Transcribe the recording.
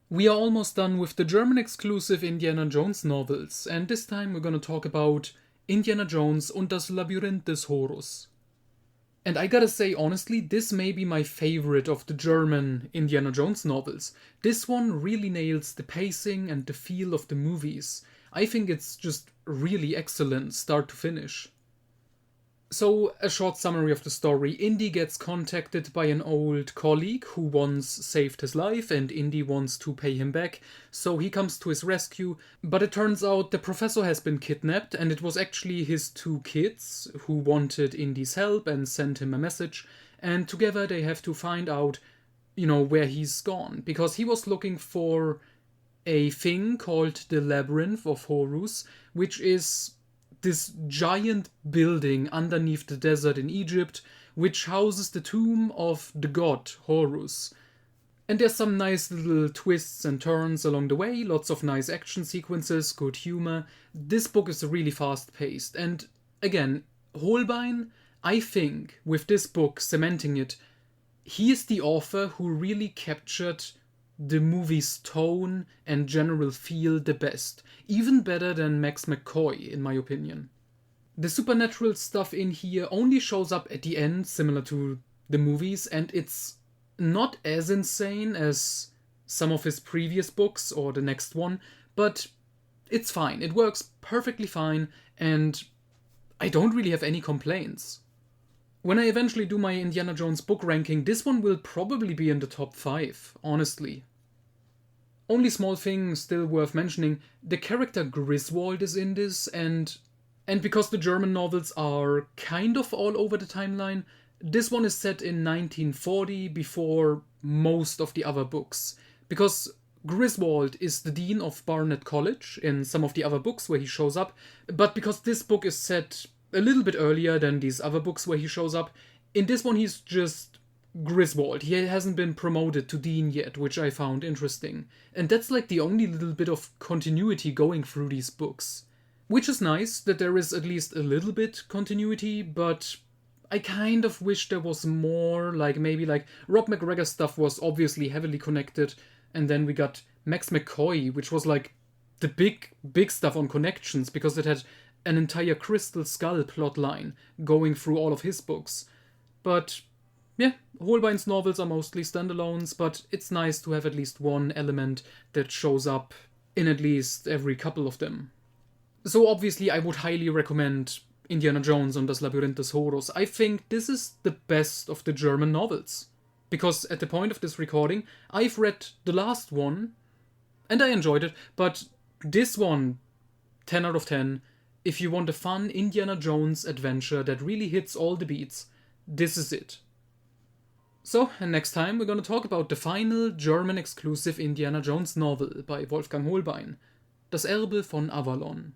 We are almost done with the German exclusive Indiana Jones novels, and this time we're gonna talk about Indiana Jones und das Labyrinth des Horus. And I gotta say, honestly, this may be my favorite of the German Indiana Jones novels. This one really nails the pacing and the feel of the movies. I think it's just really excellent, start to finish. So, a short summary of the story. Indy gets contacted by an old colleague who once saved his life, and Indy wants to pay him back, so he comes to his rescue. But it turns out the professor has been kidnapped, and it was actually his two kids who wanted Indy's help and sent him a message, and together they have to find out, where he's gone. Because he was looking for a thing called the Labyrinth of Horus, which is this giant building underneath the desert in Egypt, which houses the tomb of the god Horus. And there's some nice little twists and turns along the way, lots of nice action sequences, good humor. This book is really fast paced, and again, Holbein, I think, with this book cementing it, he is the author who really captured the movie's tone and general feel the best. Even better than Max McCoy, in my opinion. The supernatural stuff in here only shows up at the end, similar to the movies, and it's not as insane as some of his previous books or the next one, but it's fine. It works perfectly fine, and I don't really have any complaints. When I eventually do my Indiana Jones book ranking, this one will probably be in the top 5, honestly. Only small thing still worth mentioning, the character Griswold is in this, and because the German novels are kind of all over the timeline, this one is set in 1940 before most of the other books. Because Griswold is the dean of Barnet College in some of the other books where he shows up, but because this book is set a little bit earlier than these other books where he shows up, in this one he's just Griswold. He hasn't been promoted to dean yet, which I found interesting. And that's like the only little bit of continuity going through these books. Which is nice, that there is at least a little bit continuity, but I kind of wish there was more, maybe Rob McGregor's stuff was obviously heavily connected, and then we got Max McCoy, which was like the big stuff on connections, because it had an entire Crystal Skull plotline going through all of his books. But yeah, Holbein's novels are mostly standalones, but it's nice to have at least one element that shows up in at least every couple of them. So obviously I would highly recommend Indiana Jones und das Labyrinth des Horus. I think this is the best of the German novels. Because at the point of this recording, I've read the last one, and I enjoyed it, but this one, 10 out of 10, if you want a fun Indiana Jones adventure that really hits all the beats, this is it. So, and next time we're gonna talk about the final German exclusive Indiana Jones novel by Wolfgang Holbein, Das Erbe von Avalon.